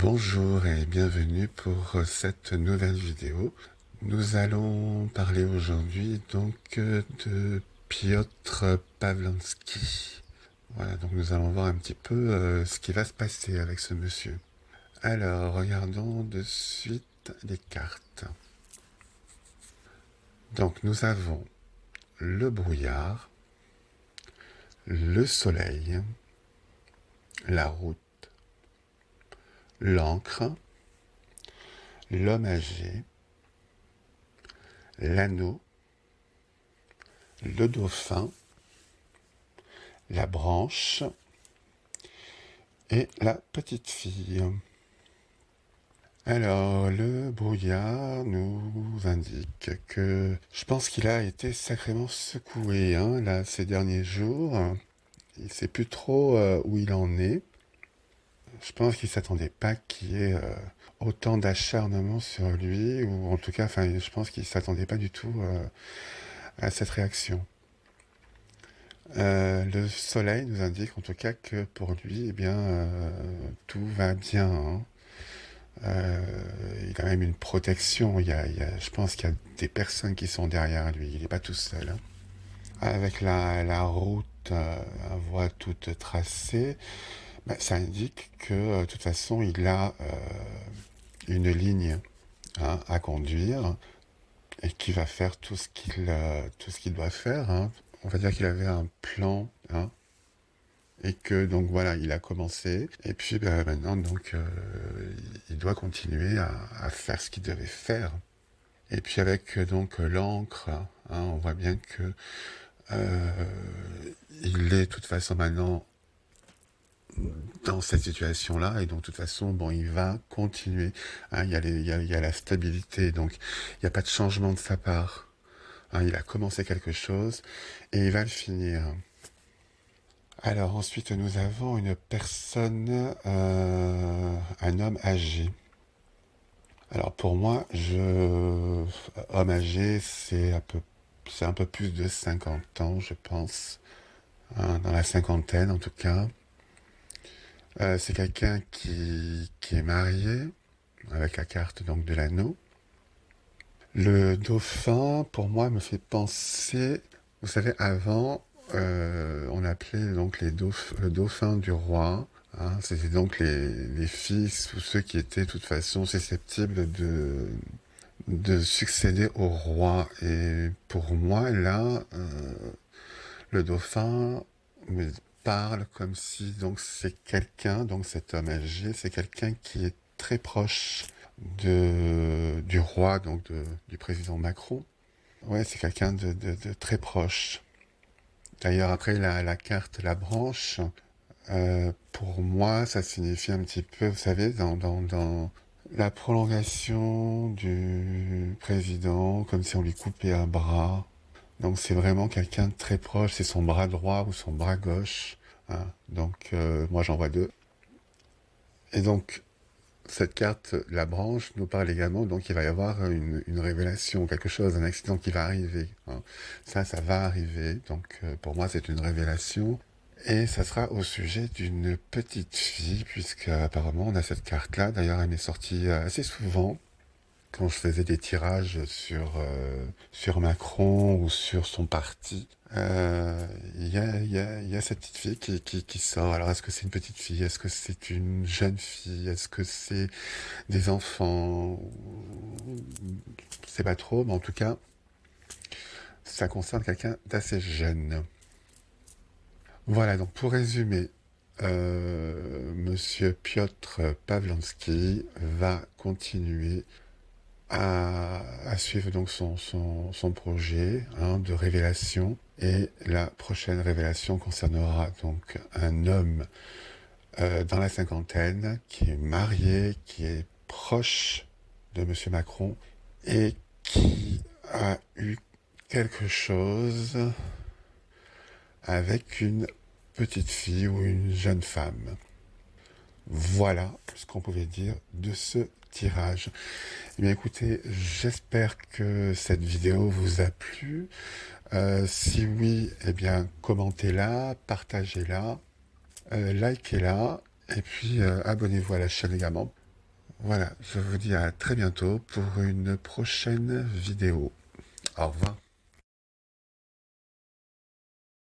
Bonjour et bienvenue pour cette nouvelle vidéo. Nous allons parler aujourd'hui donc de Piotr Pawlowski. Voilà, donc nous allons voir un petit peu ce qui va se passer avec ce monsieur. Alors, regardons de suite les cartes. Donc nous avons le brouillard, le soleil, la route, l'encre, l'homme âgé, l'anneau, le dauphin, la branche et la petite fille. Alors, le brouillard nous indique que je pense qu'il a été sacrément secoué là, ces derniers jours. Il ne sait plus trop où il en est. Je pense qu'il ne s'attendait pas qu'il y ait autant d'acharnement sur lui, ou en tout cas, je pense qu'il ne s'attendait pas du tout à cette réaction. Le soleil nous indique en tout cas que pour lui, tout va bien. Il a même une protection. Je pense qu'il y a des personnes qui sont derrière lui. Il n'est pas tout seul. Avec la route, la voie toute tracée, ça indique que de toute façon, il a une ligne à conduire et qui va faire tout ce qu'il doit faire. On va dire qu'il avait un plan, et que donc voilà, il a commencé, et puis maintenant donc il doit continuer à faire ce qu'il devait faire. Et puis avec donc l'encre, on voit bien que il est de toute façon maintenant dans cette situation-là, et donc de toute façon, bon, il va continuer. Il y a la stabilité, donc il n'y a pas de changement de sa part. Il a commencé quelque chose et il va le finir. Alors ensuite, nous avons une personne, un homme âgé. Alors pour moi, homme âgé, c'est un peu plus de 50 ans, je pense. Dans la cinquantaine en tout cas. C'est quelqu'un qui est marié, avec la carte donc de l'anneau. Le dauphin, pour moi, me fait penser, vous savez, avant, on appelait donc le dauphin du roi. C'était donc les fils ou ceux qui étaient de toute façon susceptibles de succéder au roi. Et pour moi, là, le dauphin me parle comme si donc c'est quelqu'un, donc cet homme âgé, c'est quelqu'un qui est très proche du roi, donc du président Macron. Ouais, c'est quelqu'un de très proche. D'ailleurs, après la carte, la branche, pour moi, ça signifie un petit peu, vous savez, dans la prolongation du président, comme si on lui coupait un bras. Donc c'est vraiment quelqu'un de très proche, c'est son bras droit ou son bras gauche. Donc moi j'en vois deux. Et donc cette carte, la branche, nous parle également, donc il va y avoir une révélation, quelque chose, un accident qui va arriver. Ça va arriver, donc pour moi c'est une révélation. Et ça sera au sujet d'une petite fille, puisque apparemment on a cette carte-là, d'ailleurs elle m'est sortie assez souvent, quand je faisais des tirages sur Macron ou sur son parti. Il y a cette petite fille qui sort. Alors, est-ce que c'est une petite fille? Est-ce que c'est une jeune fille? Est-ce que c'est des enfants? Je sais pas trop, mais en tout cas, ça concerne quelqu'un d'assez jeune. Voilà, donc pour résumer, Monsieur Piotr Pawlowski va continuer à suivre donc son projet de révélation. Et la prochaine révélation concernera donc un homme dans la cinquantaine qui est marié, qui est proche de Monsieur Macron et qui a eu quelque chose avec une petite fille ou une jeune femme. Voilà ce qu'on pouvait dire de ce tirage. Eh bien écoutez, j'espère que cette vidéo vous a plu. Si oui, eh bien commentez-la, partagez-la, likez-la, et puis abonnez-vous à la chaîne également Voilà, je vous dis à très bientôt pour une prochaine vidéo. Au revoir.